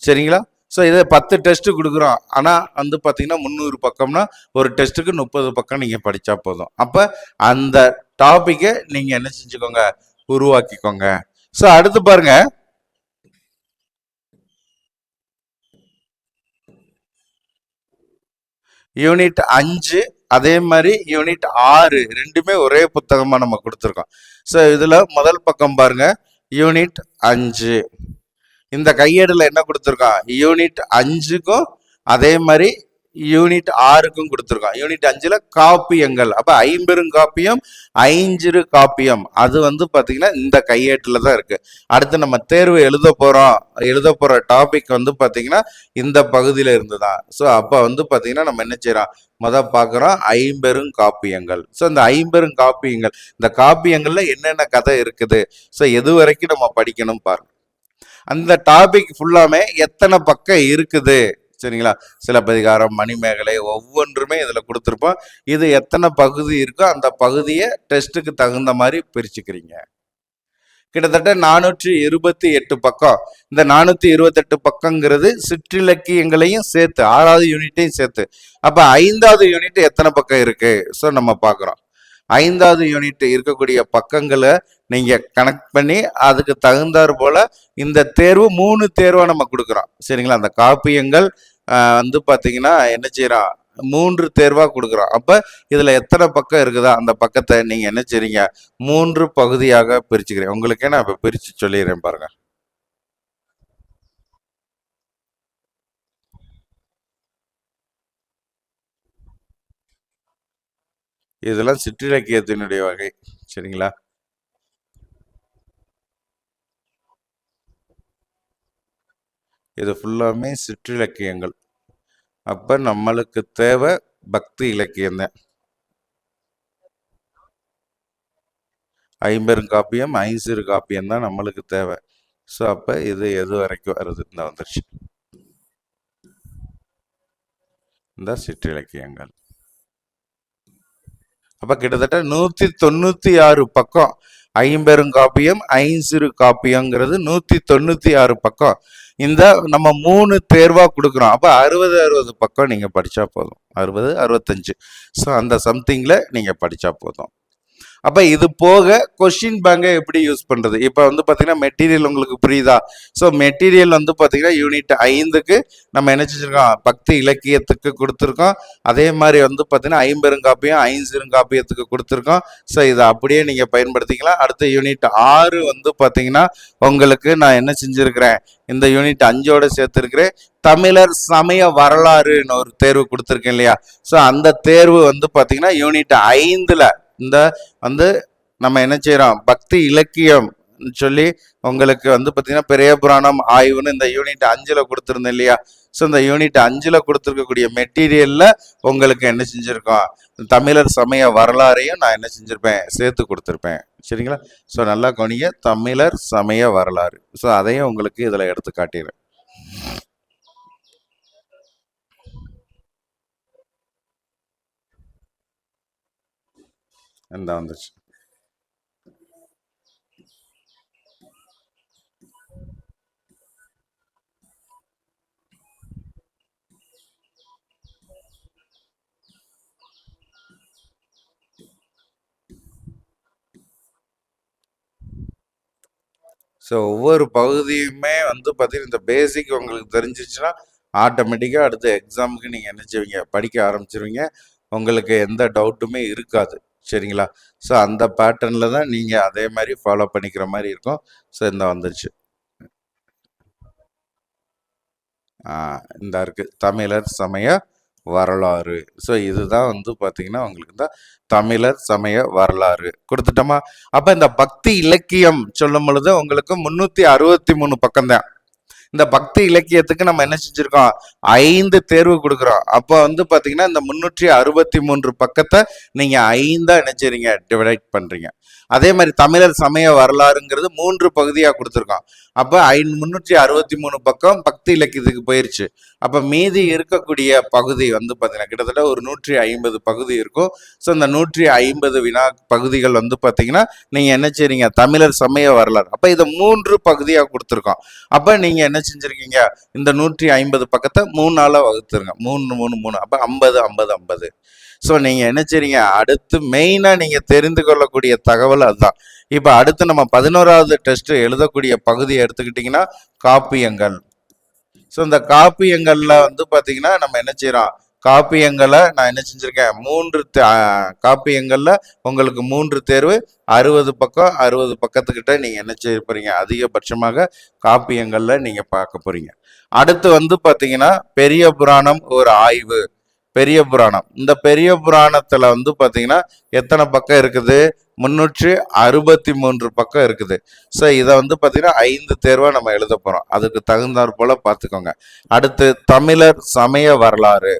சரிங்களா. ஸோ இதை 10 டெஸ்ட் கொடுக்குறோம், ஆனால் வந்து பார்த்தீங்கன்னா 300 பக்கம்னா ஒரு டெஸ்ட்டுக்கு 30 பக்கம் நீங்கள் படித்தா போதும். அப்போ அந்த டாப்பிக்கை நீங்கள் என்ன செஞ்சுக்கோங்க, உருவாக்கிக்கோங்க. ஸோ அடுத்து பாருங்க, யூனிட் 5 அதே மாதிரி யூனிட் 6 ரெண்டுமே ஒரே புத்தகமாக நம்ம கொடுத்துருக்கோம். ஸோ இதில் முதல் பக்கம் பாருங்க, யூனிட் 5. இந்த கையேடுல என்ன கொடுத்துருக்கான், யூனிட் 5க்கும் அதே மாதிரி யூனிட் 6க்கும் கொடுத்துருக்கோம். யூனிட் 5ல காப்பியங்கள். அப்ப 50 காப்பியம் 5 காப்பியம் அது வந்து பாத்தீங்கன்னா இந்த கையேட்டுல தான் இருக்கு. அடுத்து நம்ம தேர்வு எழுத போற டாபிக் வந்து பாத்தீங்கன்னா இந்த பகுதியில இருந்துதான். ஸோ அப்ப வந்து பாத்தீங்கன்னா நம்ம என்ன செய்யறோம், பார்க்குறோம் 50 காப்பியங்கள். ஸோ இந்த 50 காப்பியங்கள், இந்த காப்பியங்கள்ல என்னென்ன கதை இருக்குது, ஸோ எது வரைக்கும் நம்ம படிக்கணும் பாருங்க. அந்த டாபிக் ஃபுல்லாமே எத்தனை பக்கம் இருக்குது. சரிங்களா. சிலப்பதிகாரம், மணிமேகலை ஒவ்வொன்றுமே இதுல கொடுத்துருப்போம். இது எத்தனை பகுதி இருக்கோ அந்த பகுதியை டெஸ்ட்டுக்கு தகுந்த மாதிரி பிரிச்சுக்கிறீங்க. கிட்டத்தட்ட 428 பக்கம். இந்த 428 பக்கங்கிறது சிற்றிலக்கியங்களையும் சேர்த்து 6வது யூனிட்டையும் சேர்த்து. அப்ப 5வது யூனிட் எத்தனை பக்கம் இருக்கு, ஸோ நம்ம பார்க்குறோம். 5வது யூனிட் இருக்கக்கூடிய பக்கங்களை நீங்க கனெக்ட் பண்ணி அதுக்கு தகுந்தாற் போல இந்த தேர்வு 3 தேர்வா நம்ம கொடுக்குறோம். சரிங்களா. அந்த காப்பியங்கள் வந்து பாத்தீங்கன்னா என்ன செய்யறோம், 3 தேர்வா கொடுக்குறோம். அப்ப இதுல எத்தனை பக்கம் இருக்குதா அந்த பக்கத்தை நீங்க என்ன செய்றீங்க, 3 பகுதியாக பிரிச்சுக்கிறேன். உங்களுக்கே நான் இப்ப பிரிச்சு சொல்லிடுறேன் பாருங்க. இதெல்லாம் சிற்றிலக்கியத்தினுடைய வகை. சரிங்களா. இது ஃபுல்லாமே சிற்றிலக்கியங்கள். அப்ப நம்மளுக்கு தேவை பக்தி இலக்கியம் தான். 50 காப்பியம் 5 காப்பியம் தான் நம்மளுக்கு தேவை. ஸோ அப்ப இது எது வரைக்கும் வருது, இந்த வந்துருச்சு இந்த சிற்றிலக்கியங்கள். அப்ப கிட்டத்தட்ட 196 பக்கம். 50 காப்பியம் 5 காப்பியங்கிறது 196 பக்கம். இந்த நம்ம 3 தேர்வா கொடுக்குறோம். அப்ப 60 பக்கம் நீங்க படிச்சா போதும். 60 65. ஸோ அந்த சம்திங்ல நீங்க படிச்சா போதும். அப்ப இது போக கொஸ்டின் பேங்கை எப்படி யூஸ் பண்றது, இப்ப வந்து பாத்தீங்கன்னா மெட்டீரியல் உங்களுக்கு புரியுதா. ஸோ மெட்டீரியல் வந்து பாத்தீங்கன்னா யூனிட் 5க்கு நம்ம என்ன செஞ்சிருக்கோம், பக்தி இலக்கியத்துக்கு கொடுத்துருக்கோம். அதே மாதிரி வந்து பாத்தீங்கன்னா 50 காப்பியம் 5 காப்பியத்துக்கு கொடுத்துருக்கோம். ஸோ இதை அப்படியே நீங்க பயன்படுத்திக்கலாம். அடுத்த யூனிட் 6 வந்து பாத்தீங்கன்னா உங்களுக்கு நான் என்ன செஞ்சிருக்கிறேன், இந்த யூனிட் 5ஓட சேர்த்திருக்கிறேன். தமிழர் சமய வரலாறுன்னு ஒரு தேர்வு கொடுத்துருக்கேன் இல்லையா. ஸோ அந்த தேர்வு வந்து பாத்தீங்கன்னா யூனிட் 5ல இந்த வந்து நம்ம என்ன செய்யறோம், பக்தி இலக்கியம் சொல்லி உங்களுக்கு வந்து பாத்தீங்கன்னா பெரிய புராணம் ஆய்வுன்னு இந்த யூனிட் 5ல கொடுத்துருந்தேன் இல்லையா. ஸோ இந்த யூனிட் 5ல கொடுத்துருக்கக்கூடிய மெட்டீரியல்ல உங்களுக்கு என்ன செஞ்சிருக்கோம், தமிழர் சமய வரலாறையும் நான் என்ன செஞ்சிருப்பேன், சேர்த்து கொடுத்துருப்பேன். சரிங்களா. ஸோ நல்லா கவனிங்க, தமிழர் சமய வரலாறு. ஸோ அதையும் உங்களுக்கு இதுல எடுத்து காட்டிடுறேன். இந்த வந்துச்சு. ஸோ ஒவ்வொரு பகுதியுமே வந்து பார்த்தீங்கன்னா இந்த பேசிக் உங்களுக்கு தெரிஞ்சிச்சுன்னா ஆட்டோமேட்டிக்காக அடுத்த எக்ஸாமுக்கு நீங்கள் என்ன செய்வீங்க, படிக்க ஆரம்பிச்சிருவீங்க. உங்களுக்கு எந்த டவுட்டுமே இருக்காது. சரிங்களா? ஸோ அந்த பேட்டர்னில் தான் நீங்கள் அதே மாதிரி ஃபாலோ பண்ணிக்கிற மாதிரி இருக்கும். ஸோ இந்த வந்துருச்சு. இந்த இருக்கு தமிழர் சமய வரலாறு. ஸோ இதுதான் வந்து பார்த்தீங்கன்னா உங்களுக்கு இந்த தமிழர் சமய வரலாறு கொடுத்துட்டோமா. அப்போ இந்த பக்தி இலக்கியம் சொல்லும் பொழுது உங்களுக்கு 363 பக்கம் தான். இந்த பக்தி இலக்கியத்துக்கு நம்ம என்ன செஞ்சிருக்கோம், 5 தேர்வு கொடுக்குறோம். அப்போ வந்து பார்த்தீங்கன்னா இந்த 363 பக்கத்தை நீங்கள் 5ஆ நினைச்சிருங்க, டிவைட் பண்ணுறீங்க. அதே மாதிரி தமிழர் சமய வரலாறுங்கிறது 3 பகுதியாக கொடுத்துருக்கோம். அப்போ 363 பக்கம் பக்தி இலக்கியத்துக்கு போயிருச்சு. அப்போ மீதி இருக்கக்கூடிய பகுதி வந்து பார்த்தீங்கன்னா கிட்டத்தட்ட ஒரு 150 பகுதி இருக்கும். ஸோ இந்த 150 வினா பகுதிகள் வந்து பார்த்தீங்கன்னா நீங்கள் என்ன செய்றீங்க, தமிழர் சமய வரலாறு. அப்போ இதை 3 பகுதியாக கொடுத்துருக்கோம். அப்போ நீங்கள் என்ன செஞ்சுருக்கீங்க, இந்த 150 பக்கத்தை 3ஆல் வகுத்துருங்க. 3 3 3 அப்போ 50 50 50. ஸோ நீங்கள் என்ன செய்றீங்க, அடுத்து மெயினாக நீங்கள் தெரிந்து கொள்ளக்கூடிய தகவல் அதுதான். இப்போ அடுத்து நம்ம 11வது டெஸ்ட் எழுதக்கூடிய பகுதியை எடுத்துக்கிட்டிங்கன்னா காப்பியங்கள். ஸோ இந்த காப்பியங்களில் வந்து பார்த்தீங்கன்னா நம்ம என்ன செய்கிறோம், காப்பியங்களை நான் என்ன செஞ்சுருக்கேன், 3 காப்பியங்களில் உங்களுக்கு 3 தேர்வு, 60 பக்கம் 60 பக்கத்துக்கிட்ட நீங்கள் என்ன செய்ய போகிறீங்க, அதிகபட்சமாக காப்பியங்களில் நீங்கள் பார்க்க போகிறீங்க. அடுத்து வந்து பார்த்தீங்கன்னா பெரிய புராணம் ஒரு ஆய்வு. பெரிய புராணம், இந்த பெரிய புராணத்தில் வந்து பார்த்தீங்கன்னா எத்தனை பக்கம் இருக்குது, 363 பக்கம் இருக்குது. ஸோ இதை வந்து பார்த்தீங்கன்னா 5 தேர்வாக நம்ம எழுத போகிறோம். அதுக்கு தகுந்தாற் போல பார்த்துக்கோங்க. அடுத்து தமிழர் சமய வரலாறு.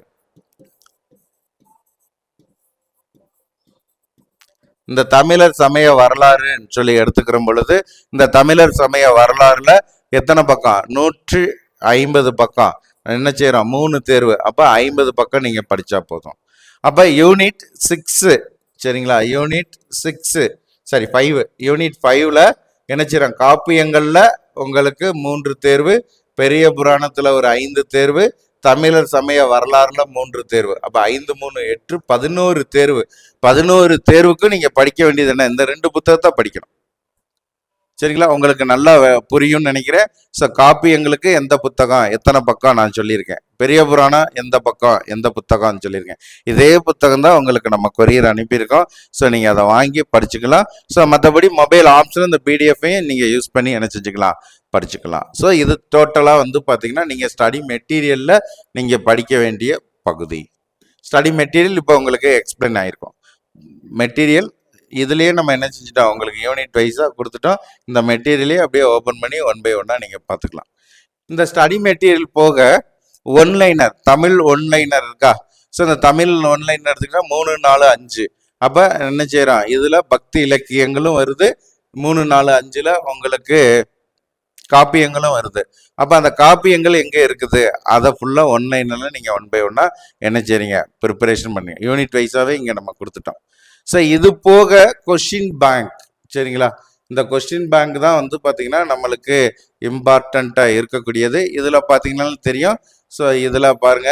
இந்த தமிழர் சமய வரலாறுன்னு சொல்லி எடுத்துக்கிற பொழுது இந்த தமிழர் சமய வரலாறுல எத்தனை பக்கம், 150 பக்கம். என்ன செய்யறோம், 3 தேர்வு. அப்போ 50 பக்கம் நீங்க படிச்சா போதும். அப்போ யூனிட் 6, சரிங்களா, யூனிட் 6 சரி 5, யூனிட் 5ல என்ன செய்யறோம், காப்பியங்கள்ல உங்களுக்கு 3 தேர்வு, பெரிய புராணத்துல ஒரு 5 தேர்வு, தமிழர் சமய வரலாறுல 3 தேர்வு. அப்ப 5 3 8 11 தேர்வு. 11 தேர்வுக்கு நீங்க படிக்க வேண்டியது என்ன, இந்த 2 புத்தகத்தை படிக்கணும். சரிங்களா, உங்களுக்கு நல்லா புரியும்னு நினைக்கிறேன். ஸோ காப்பியங்களுக்கு எந்த புத்தகம் எத்தனை பக்கம் நான் சொல்லியிருக்கேன், பெரிய புராணம் எந்த பக்கம் எந்த புத்தகம்னு சொல்லியிருக்கேன். இதே புத்தகம் தான் உங்களுக்கு நம்ம கொரியர் அனுப்பியிருக்கோம். ஸோ நீங்கள் அதை வாங்கி படிச்சுக்கலாம். ஸோ மற்றபடி மொபைல் ஆப்ஷன் இந்த பிடிஎஃப்பையும் நீங்கள் யூஸ் பண்ணி என்ன செஞ்சுக்கலாம், படிச்சுக்கலாம். ஸோ இது டோட்டலாக வந்து பார்த்தீங்கன்னா நீங்கள் ஸ்டடி மெட்டீரியலில் நீங்கள் படிக்க வேண்டிய பகுதி. ஸ்டடி மெட்டீரியல் இப்போ உங்களுக்கு எக்ஸ்பிளைன் ஆகிருக்கும். மெட்டீரியல் இதுலேயே நம்ம என்ன செஞ்சுட்டோம், உங்களுக்கு யூனிட் வைஸாக கொடுத்துட்டோம். இந்த மெட்டீரியலே அப்படியே ஓப்பன் பண்ணி 1 பை 1 நீங்கள் பார்த்துக்கலாம். இந்த ஸ்டடி மெட்டீரியல் போக ஒன்லைனர், தமிழ் ஒன்லைனர் இருக்கா. ஸோ இந்த தமிழ் ஒன்லைனர் எடுத்துக்கிட்டா 3 4 5. அப்போ என்ன செய்கிறோம், இதில் பக்தி இலக்கியங்களும் வருது, 3 4 5ல் உங்களுக்கு காப்பியங்களும் வருது. அப்போ அந்த காப்பியங்கள் எங்கே இருக்குது, அதை ஃபுல்லாக ஒன்லைனில் நீங்கள் 1 பை 1 என்ன செய்றீங்க, ப்ரிப்பரேஷன் பண்ணுங்க. யூனிட் வைஸாகவே இங்கே நம்ம கொடுத்துட்டோம். ஸோ இது போக கொஷின் பேங்க், சரிங்களா, இந்த கொஸ்டின் பேங்க் தான் வந்து பார்த்தீங்கன்னா நம்மளுக்கு இம்பார்ட்டண்ட்டாக இருக்கக்கூடியது. இதில் பார்த்தீங்கன்னா தெரியும். ஸோ இதில் பாருங்க,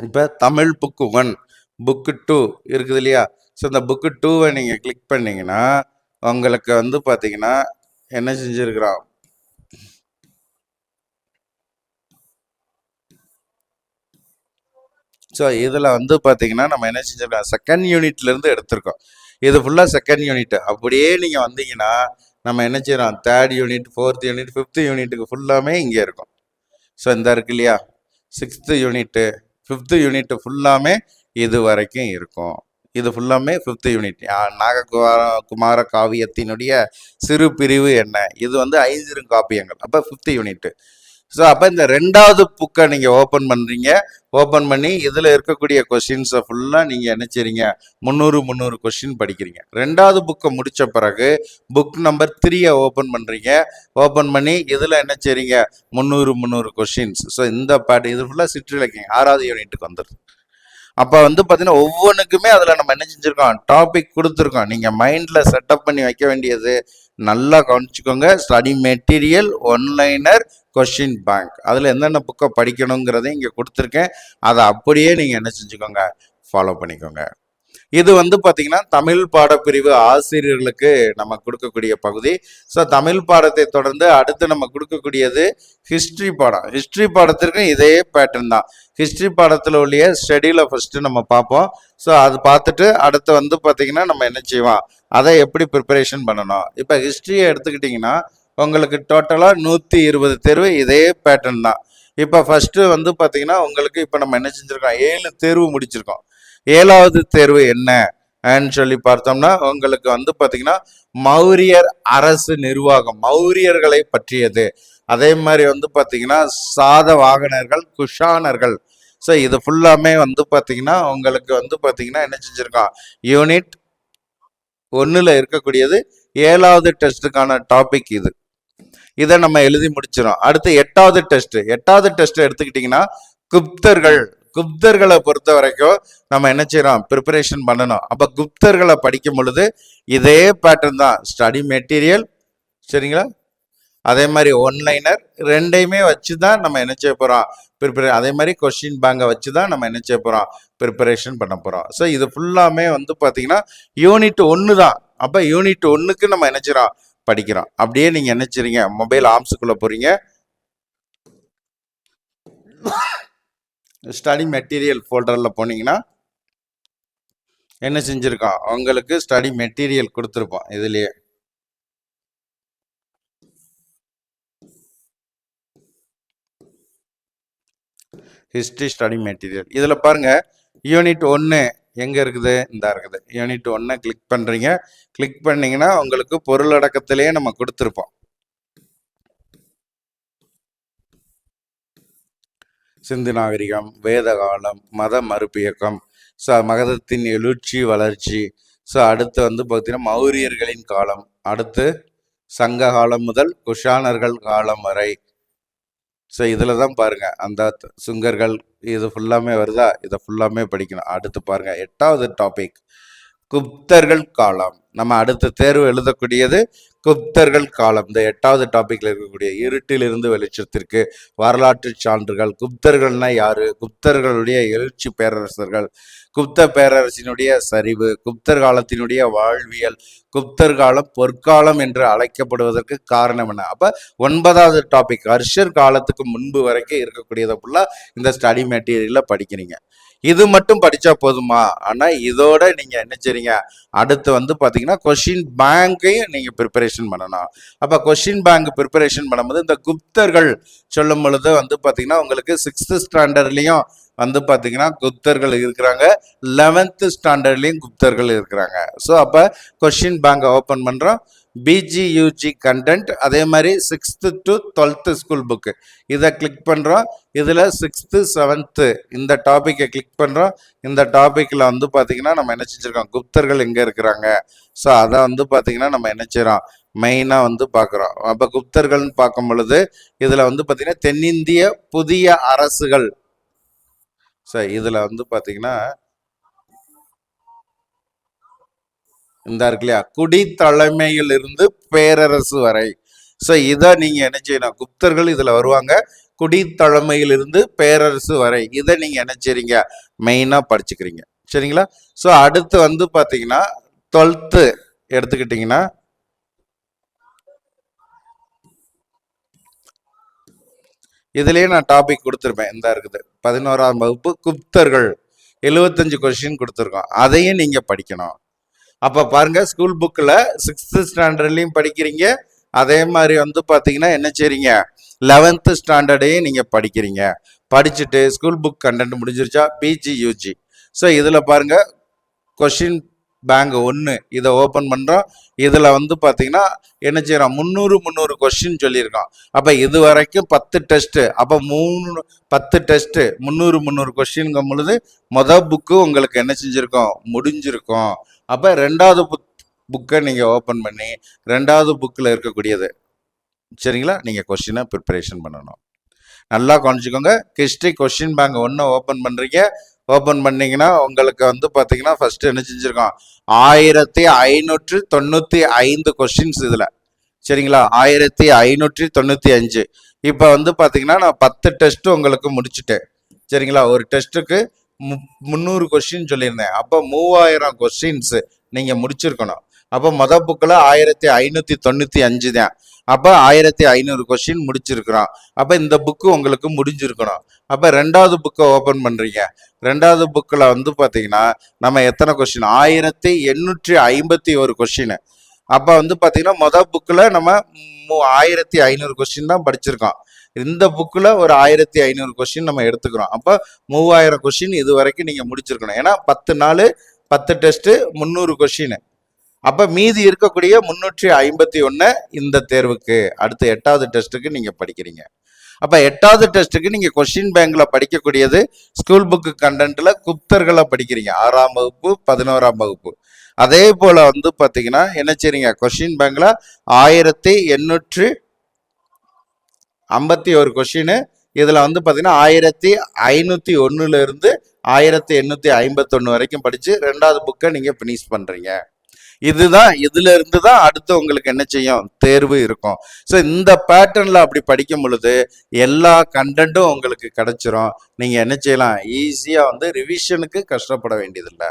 இப்போ தமிழ் புக்கு 1 புக்கு 2 இருக்குது இல்லையா. ஸோ இந்த புக்கு 2வை நீங்கள் கிளிக் பண்ணிங்கன்னா உங்களுக்கு வந்து பார்த்தீங்கன்னா என்ன செஞ்சுருக்கிறோம், ஸோ இதில் வந்து பார்த்தீங்கன்னா நம்ம என்ன செஞ்சுருக்கோம், செகண்ட் யூனிட்லேருந்து எடுத்திருக்கோம். இது ஃபுல்லாக செகண்ட் யூனிட். அப்படியே நீங்கள் வந்தீங்கன்னா நம்ம என்ன செய்கிறோம், 3rd unit 4th unit 5th யூனிட்டுக்கு ஃபுல்லாமே இங்கே இருக்கும். ஸோ இந்த இருக்கு இல்லையா, 6th யூனிட்டு 5th யூனிட் ஃபுல்லாமே இது வரைக்கும் இருக்கும். இது ஃபுல்லாமே 5th யூனிட். நாககுமார காவியத்தினுடைய சிறு பிரிவு என்ன, இது வந்து 5 காப்பியங்கள். அப்போ 5th யூனிட். ஸோ அப்போ இந்த 2வது புக்கை நீங்கள் ஓப்பன் பண்ணுறீங்க. ஓப்பன் பண்ணி இதில் இருக்கக்கூடிய கொஸ்டின்ஸை ஃபுல்லாக நீங்கள் என்ன செய்றீங்க, 300 கொஸ்டின் படிக்கிறீங்க. 2வது புக்கை முடித்த பிறகு புக் நம்பர் 3யை ஓப்பன் பண்ணுறீங்க. ஓப்பன் பண்ணி இதில் என்ன செய்றீங்க, 300 கொஸ்டின்ஸ். ஸோ இந்த பாட்டு இது ஃபுல்லாக சிற்றிலக்கியம் 6வது யூனிட்டுக்கு வந்துடுது. அப்போ வந்து பார்த்தீங்கன்னா ஒவ்வொன்றுக்குமே அதில் நம்ம என்ன செஞ்சுருக்கோம், டாபிக் கொடுத்துருக்கோம். நீங்கள் மைண்டில் செட்டப் பண்ணி வைக்க வேண்டியது நல்லா கவனிச்சுக்கோங்க. Study material, one-liner, question bank, அதில் என்னென்ன புக்கை படிக்கணுங்கிறதையும் இங்கே கொடுத்துருக்கேன். அதை அப்படியே நீங்கள் என்ன செஞ்சுக்கோங்க, ஃபாலோ பண்ணிக்கோங்க. இது வந்து பார்த்தீங்கன்னா தமிழ் பாடப்பிரிவு ஆசிரியர்களுக்கு நம்ம கொடுக்கக்கூடிய பகுதி. ஸோ தமிழ் பாடத்தை தொடர்ந்து அடுத்து நம்ம கொடுக்கக்கூடியது ஹிஸ்ட்ரி பாடம். ஹிஸ்ட்ரி பாடத்திற்கும் இதே பேட்டர்ன் தான். ஹிஸ்ட்ரி பாடத்தில் உள்ள ஷெடியூலை ஃபஸ்ட்டு நம்ம பார்ப்போம். ஸோ அது பார்த்துட்டு அடுத்து வந்து பார்த்தீங்கன்னா நம்ம என்ன செய்வோம், அதை எப்படி ப்ரிப்பரேஷன் பண்ணணும். இப்போ ஹிஸ்ட்ரியை எடுத்துக்கிட்டிங்கன்னா உங்களுக்கு டோட்டலாக 120 தேர்வு இதே பேட்டர்ன் தான். இப்போ ஃபஸ்ட்டு வந்து பார்த்தீங்கன்னா உங்களுக்கு இப்போ நம்ம என்ன செஞ்சுருக்கோம், 7 தேர்வு முடிச்சிருக்கோம். 7வது தேர்வு என்ன சொல்லி பார்த்தோம்னா உங்களுக்கு வந்து பார்த்தீங்கன்னா மௌரியர் அரசு நிர்வாகம், மௌரியர்களை பற்றியது. அதே மாதிரி வந்து பார்த்தீங்கன்னா சாதவாகனர்கள், குஷானர்கள். ஸோ இது ஃபுல்லாமே வந்து பார்த்தீங்கன்னா உங்களுக்கு வந்து பார்த்தீங்கன்னா என்ன செஞ்சுருக்கோம், யூனிட் 1ல் இருக்கக்கூடியது 7வது டெஸ்ட்டுக்கான டாபிக் இது. இதை நம்ம எழுதி முடிச்சிடும். அடுத்து 8வது டெஸ்ட் எடுத்துக்கிட்டிங்கன்னா குப்தர்களை பொறுத்த வரைக்கும் நம்ம என்ன செய்யறோம், ப்ரிப்பரேஷன் பண்ணணும். அப்போ குப்தர்களை படிக்கும் பொழுது இதே பேட்டர்ன் தான், ஸ்டடி மெட்டீரியல், சரிங்களா, அதே மாதிரி ஒன்லைனர் ரெண்டையுமே வச்சு தான் நம்ம என்ன செய்ய போகிறோம், அதே மாதிரி கொஸ்டின் பேங்கை வச்சு தான் நம்ம என்ன செய்ய போகிறோம், ப்ரிப்பரேஷன் பண்ண போகிறோம். ஸோ இது ஃபுல்லாமே வந்து பார்த்தீங்கன்னா யூனிட் 1 தான். அப்போ யூனிட் 1க்கு நம்ம என்ன செய்யறோம், படிக்கிறோம். அப்படியே நீங்கள் என்ன செய்றீங்க, மொபைல் ஆர்ம்ஸுக்குள்ளே போகிறீங்க, ஸ்டடி மெட்டீரியல் ஃபோல்டரில் போனீங்கன்னா என்ன செஞ்சுருக்கோம், உங்களுக்கு ஸ்டடி மெட்டீரியல் கொடுத்துருப்போம். இதுலேயே ஹிஸ்ட்ரி ஸ்டடி மெட்டீரியல், இதில் பாருங்கள் யூனிட் 1 எங்கே இருக்குது, இந்த இருக்குது. யூனிட் 1 கிளிக் பண்ணுறீங்க. கிளிக் பண்ணிங்கன்னா உங்களுக்கு பொருளடக்கத்திலேயே நம்ம கொடுத்துருப்போம். சிந்து நாகரிகம், வேதகாலம், மத மறுபியக்கம், ஸோ மகதத்தின் எழுச்சி வளர்ச்சி. ஸோ அடுத்து வந்து பார்த்தீங்கன்னா மௌரியர்களின் காலம், அடுத்து சங்க காலம் முதல் குஷானர்கள் காலம் வரை. ஸோ இதில் தான் பாருங்கள் அந்த சுங்கர்கள் இது ஃபுல்லாமே வருதா, இதை ஃபுல்லாமே படிக்கணும். அடுத்து பாருங்கள் 8வது டாபிக் குப்தர்கள் காலம். நம்ம அடுத்த தேர்வு எழுதக்கூடியது குப்தர்கள் காலம். இந்த 8வது டாபிக்ல இருக்கக்கூடிய இருட்டிலிருந்து வெளிச்சத்திற்கு வரலாற்று சான்றுகள். குப்தர்கள்னா யாரு, குப்தர்களுடைய எழுச்சி பேரரசர்கள், குப்த பேரரசினுடைய சரிவு, குப்தர் காலத்தினுடைய வாழ்வியல், குப்தர் காலம் பொற்காலம் என்று அழைக்கப்படுவதற்கு காரணம் என்ன. அப்ப 9வது டாபிக் ஹர்ஷர் காலத்துக்கு முன்பு வரைக்கும் இருக்கக்கூடியதை ஃபுல்லா இந்த ஸ்டடி மெட்டீரியல்ல படிக்கிறீங்க. இது மட்டும் படிச்சா போதுமா, ஆனா இதோட நீங்க என்ன செய்றீங்க, அடுத்து வந்து பாத்தீங்கன்னா கொஸ்டின் பேங்கையும் நீங்க ப்ரிப்பரேஷன் பண்ணணும். அப்ப கொஸ்டின் பேங்க் ப்ரிப்பரேஷன் பண்ணும்போது இந்த குப்தர்கள் சொல்லும் பொழுது வந்து பாத்தீங்கன்னா உங்களுக்கு 6th ஸ்டாண்டர்ட்லயும் வந்து பாத்தீங்கன்னா குப்தர்கள் இருக்கிறாங்க, 11th ஸ்டாண்டர்ட்லயும் குப்தர்கள் இருக்கிறாங்க. ஸோ அப்ப கொஸ்டின் பேங்கை ஓப்பன் பண்றோம், பிஜியூஜி கண்டென்ட், அதே மாதிரி 6th to 12th school book இதை கிளிக் பண்ணுறோம். இதில் 6th 7th இந்த டாப்பிக்கை கிளிக் பண்ணுறோம். இந்த டாப்பிக்கில் வந்து பார்த்திங்கன்னா நம்ம என்ன செஞ்சுருக்கோம், குப்தர்கள் எங்கே இருக்கிறாங்க. ஸோ அதை வந்து பார்த்திங்கன்னா நம்ம என்ன செய்கிறோம், மெயினாக வந்து பார்க்குறோம். அப்போ குப்தர்கள்னு பார்க்கும் பொழுது இதில் வந்து பார்த்திங்கன்னா தென்னிந்திய புதிய அரசுகள். ஸோ இதில் வந்து பார்த்திங்கன்னா இந்த இருக்கு இல்லையா, குடித்தலைமையில் இருந்து பேரரசு வரை. ஸோ இதை நீங்கள் என்ன செய்யணும், குப்தர்கள் இதில் வருவாங்க, குடித்தலைமையிலிருந்து பேரரசு வரை. இதை நீங்கள் என்ன செய்றீங்க, மெயினாக படிச்சுக்கிறீங்க, சரிங்களா. ஸோ அடுத்து வந்து பார்த்தீங்கன்னா 12th எடுத்துக்கிட்டிங்கன்னா இதுலேயே நான் டாபிக் கொடுத்துருப்பேன். இந்த இருக்குது 11ஆம் வகுப்பு குப்தர்கள் 75 கொஸ்டின் கொடுத்துருக்கோம். அதையும் நீங்கள் படிக்கணும். அப்போ பாருங்க, ஸ்கூல் புக்கில் 6th ஸ்டாண்டர்ட்லையும் படிக்கிறீங்க, அதே மாதிரி வந்து பார்த்தீங்கன்னா என்ன செய்றீங்க, 11th ஸ்டாண்டர்டையும் நீங்கள் படிக்கிறீங்க. படிச்சுட்டு ஸ்கூல் புக் கண்டென்ட் முடிஞ்சிருச்சா, பிஜியூஜி. ஸோ இதில் பாருங்க கொஷின் பேங்க் 1 இதை ஓப்பன் பண்ணுறோம். இதில் வந்து பார்த்தீங்கன்னா என்ன செய்கிறோம், 300 கொஸ்டின் சொல்லியிருக்கோம். அப்போ இது வரைக்கும் 10 டெஸ்ட்டு, அப்போ 10 டெஸ்ட்டு 300 கொஸ்டின்ங்கும் பொழுது மொதல் புக்கு உங்களுக்கு என்ன செஞ்சுருக்கோம், முடிஞ்சிருக்கும். அப்போ 2வது புக்கை நீங்கள் ஓப்பன் பண்ணி 2வது புக்கில் இருக்கக்கூடியது, சரிங்களா, நீங்கள் கொஸ்டினை ப்ரிப்பரேஷன் பண்ணணும். நல்லா கவனிச்சுக்கோங்க. ஹிஸ்ட்ரி கொஸ்டின் பேங்க் 1 ஓப்பன் பண்ணுறீங்க, ஓப்பன் பண்ணீங்கன்னா உங்களுக்கு வந்து பார்த்தீங்கன்னா ஃபர்ஸ்ட் என்ன செஞ்சுருக்கோம், 1595 கொஸ்டின்ஸ் இதில். சரிங்களா, 1595. இப்போ வந்து பார்த்தீங்கன்னா நான் 10 டெஸ்ட் உங்களுக்கு முடிச்சுட்டேன். சரிங்களா, ஒரு டெஸ்ட்டுக்கு 300 கொஸ்டின் சொல்லியிருந்தேன். அப்போ 3000 கொஸ்டின்ஸ் நீங்கள் முடிச்சிருக்கணும். அப்போ மொதல் புக்கில் 1595 தான். அப்போ 1500 கொஸ்டின் முடிச்சிருக்கிறோம். அப்போ இந்த புக்கு உங்களுக்கு முடிஞ்சிருக்கணும். அப்போ ரெண்டாவது புக்கை ஓப்பன் பண்ணுறீங்க. ரெண்டாவது புக்கில் வந்து பார்த்தீங்கன்னா நம்ம எத்தனை கொஸ்டின், 1851 கொஸ்டின். அப்போ வந்து பார்த்தீங்கன்னா மொதல் புக்கில் நம்ம 1500 கொஸ்டின் தான் படிச்சிருக்கோம். இந்த புக்கில் ஒரு 1500 கொஸ்டின் நம்ம எடுத்துக்கிறோம். அப்போ 3000 கொஸ்டின் இது வரைக்கும் நீங்கள் முடிச்சிருக்கணும். ஏன்னா 10 நாள் 10 டெஸ்ட்டு 300 கொஸ்டின். அப்போ மீதி இருக்கக்கூடிய 351 இந்த தேர்வுக்கு அடுத்து 8வது டெஸ்ட்டுக்கு நீங்கள் படிக்கிறீங்க. அப்போ 8வது டெஸ்ட்டுக்கு நீங்கள் கொஸ்டின் பேங்கில் படிக்கக்கூடியது ஸ்கூல் புக்கு கண்டென்ட்டில் குப்தர்களை படிக்கிறீங்க, 6ஆம் வகுப்பு 11ஆம் வகுப்பு. அதே போல் வந்து பார்த்தீங்கன்னா என்ன செய்றீங்க, கொஸ்டின் பேங்கில் 1851 கொஸ்டின். இதில் வந்து பார்த்தீங்கன்னா 1501 1851 வரைக்கும் படித்து 2வது புக்கை நீங்கள் ஃபினிஷ் பண்ணுறீங்க. இதுதான், இதுல இருந்து தான் அடுத்து உங்களுக்கு என்ன செய்யும், தேர்வு இருக்கும். ஸோ இந்த பேட்டர்ன்ல அப்படி படிக்கும் பொழுது எல்லா கண்டென்ட்டும் உங்களுக்கு கிடைச்சிரும். நீங்க என்ன செய்யலாம், ஈஸியா வந்து ரிவிஷனுக்கு கஷ்டப்பட வேண்டியதில்லை.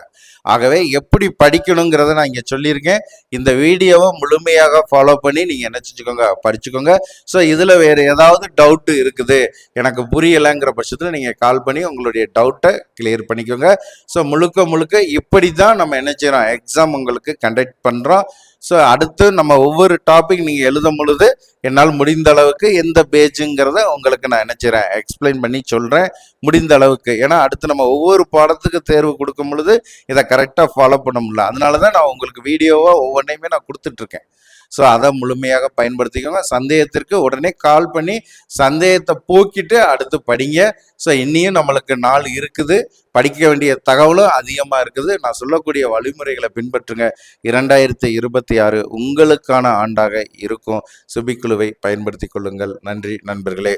ஆகவே எப்படி படிக்கணுங்கிறத நான் இங்கே சொல்லியிருக்கேன். இந்த வீடியோவை முழுமையாக ஃபாலோ பண்ணி நீங்கள் என்ன செஞ்சுக்கோங்க, படிச்சுக்கோங்க. ஸோ இதில் வேறு ஏதாவது டவுட்டு இருக்குது, எனக்கு புரியலைங்கிற பட்சத்தில் நீங்கள் கால் பண்ணி உங்களுடைய டவுட்டை கிளியர் பண்ணிக்கோங்க. ஸோ முழுக்க முழுக்க இப்படி தான் நம்ம என்ன செய்கிறோம், எக்ஸாம் உங்களுக்கு கண்டக்ட் பண்ணுறோம். ஸோ அடுத்து நம்ம ஒவ்வொரு டாபிக் நீங்கள் எழுதும் பொழுது என்னால் முடிந்த அளவுக்கு எந்த பேஜுங்கிறத உங்களுக்கு நான் என்ன செய்கிறேன், எக்ஸ்பிளைன் பண்ணி சொல்கிறேன் முடிந்த அளவுக்கு. ஏன்னா அடுத்து நம்ம ஒவ்வொரு பாடத்துக்கு தேர்வு கொடுக்கும் பொழுது இதை கரெக்டாக ஃபாலோ பண்ண முடியல. அதனால தான் நான் உங்களுக்கு வீடியோவாக ஒவ்வொன்றையுமே நான் கொடுத்துட்ருக்கேன். ஸோ அதை முழுமையாக பயன்படுத்திக்கோங்க. சந்தேகத்திற்கு உடனே கால் பண்ணி சந்தேகத்தை போக்கிட்டு அடுத்து படிங்க. ஸோ இன்னியும் நம்மளுக்கு நாள் இருக்குது, படிக்க வேண்டிய தகவலும் அதிகமாக இருக்குது. நான் சொல்லக்கூடிய வழிமுறைகளை பின்பற்றுங்க. 2026 உங்களுக்கான ஆண்டாக இருக்கும். சுபிக்குழுவை பயன்படுத்தி கொள்ளுங்கள். நன்றி நண்பர்களே.